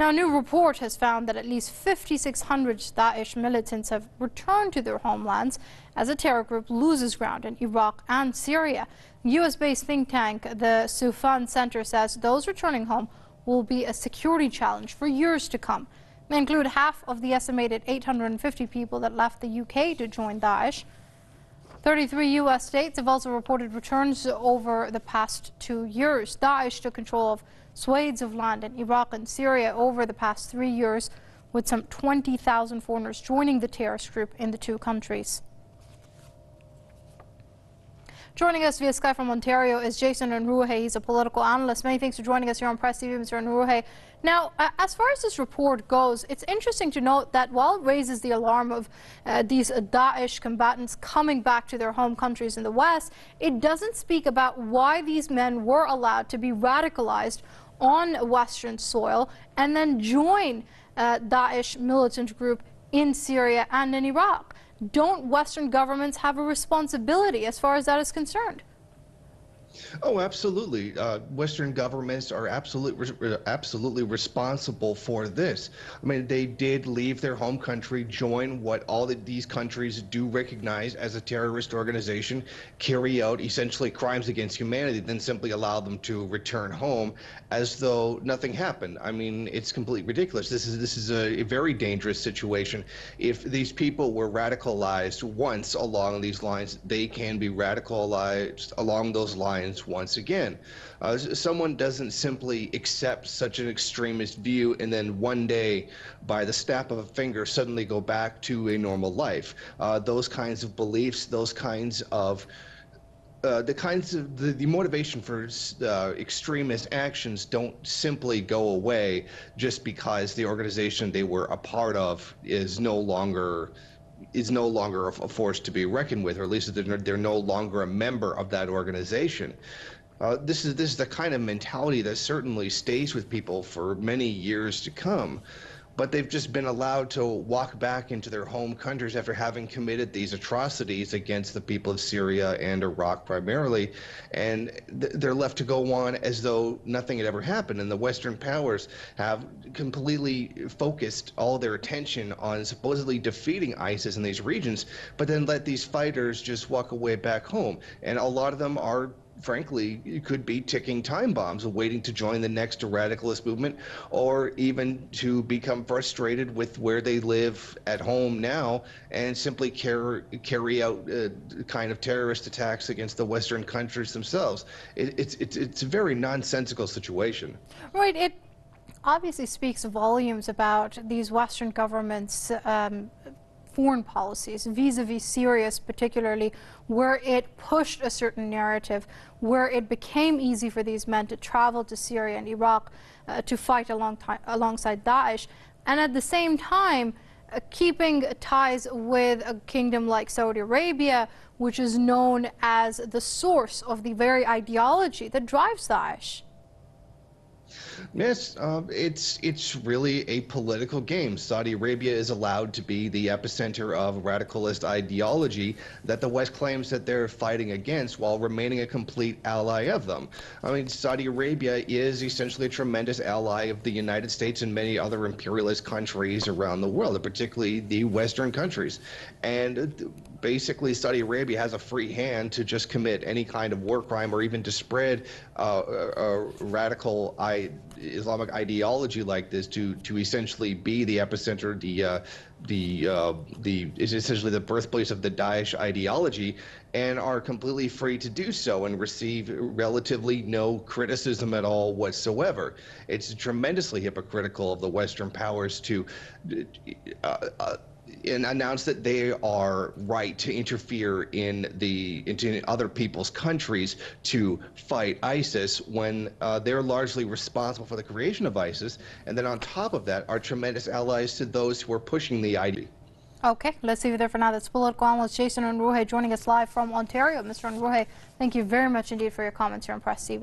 Now, a new report has found that at least 5,600 Daesh militants have returned to their homelands as the terror group loses ground in Iraq and Syria. U.S.-based think tank, the Soufan Center, says those returning home will be a security challenge for years to come. They include half of the estimated 850 people that left the UK to join Daesh. 33 U.S. states have also reported returns over the past 2 years. Daesh took control of swathes of land in Iraq and Syria over the past 3 years, with some 20,000 foreigners joining the terrorist group in the two countries. Joining us via Skype from Ontario is Jason Unruhe. He's a political analyst. Many thanks for joining us here on Press TV, Mr. Unruhe. Now, as far as this report goes, it's interesting to note that while it raises the alarm of these Daesh combatants coming back to their home countries in the West, it doesn't speak about why these men were allowed to be radicalized on Western soil and then join Daesh militant group in Syria and in Iraq. Don't Western governments have a responsibility as far as that is concerned? Oh, absolutely. Western governments are absolutely responsible for this. I mean, they did leave their home country, join what all these countries do recognize as a terrorist organization, carry out essentially crimes against humanity, then simply allow them to return home as though nothing happened. I mean, it's completely ridiculous. This is a very dangerous situation. If these people were radicalized once along these lines, they can be radicalized along those lines once again. Someone doesn't simply accept such an extremist view and then one day, by the snap of a finger, suddenly go back to a normal life. Those kinds of beliefs, those kinds of the motivation for extremist actions don't simply go away just because the organization they were a part of is no longer a force to be reckoned with, or at least they're no longer a member of that organization. This is the kind of mentality that certainly stays with people for many years to come. But they've just been allowed to walk back into their home countries after having committed these atrocities against the people of Syria and Iraq primarily, and they're left to go on as though nothing had ever happened. And the Western powers have completely focused all their attention on supposedly defeating ISIS in these regions, but then let these fighters just walk away back home. And a lot of them are, frankly, could be ticking time bombs waiting to join the next radicalist movement, or even to become frustrated with where they live at home now and simply carry out kind of terrorist attacks against the Western countries themselves. It's a very nonsensical situation. Right. It obviously speaks volumes about these Western governments' foreign policies vis-a-vis Syria, particularly, where it pushed a certain narrative, where it became easy for these men to travel to Syria and Iraq to fight alongside Daesh, and at the same time keeping ties with a kingdom like Saudi Arabia, which is known as the source of the very ideology that drives Daesh. Yes, it's really a political game. Saudi Arabia is allowed to be the epicenter of radicalist ideology that the West claims that they're fighting against while remaining a complete ally of them. I mean, Saudi Arabia is essentially a tremendous ally of the United States and many other imperialist countries around the world, particularly the Western countries. And basically, Saudi Arabia has a free hand to just commit any kind of war crime or even to spread radical Islamic ideology like this to essentially be the epicenter, is essentially the birthplace of the Daesh ideology, and are completely free to do so and receive relatively no criticism at all whatsoever. It's tremendously hypocritical of the Western powers to and announce that they are right to interfere into other people's countries to fight ISIS when they're largely responsible for the creation of ISIS, and then on top of that are tremendous allies to those who are pushing the idea. Okay, let's leave it there for now. That's political analyst Jason Unruhe joining us live from Ontario. Mr. Unruhe, thank you very much indeed for your comments here on Press TV.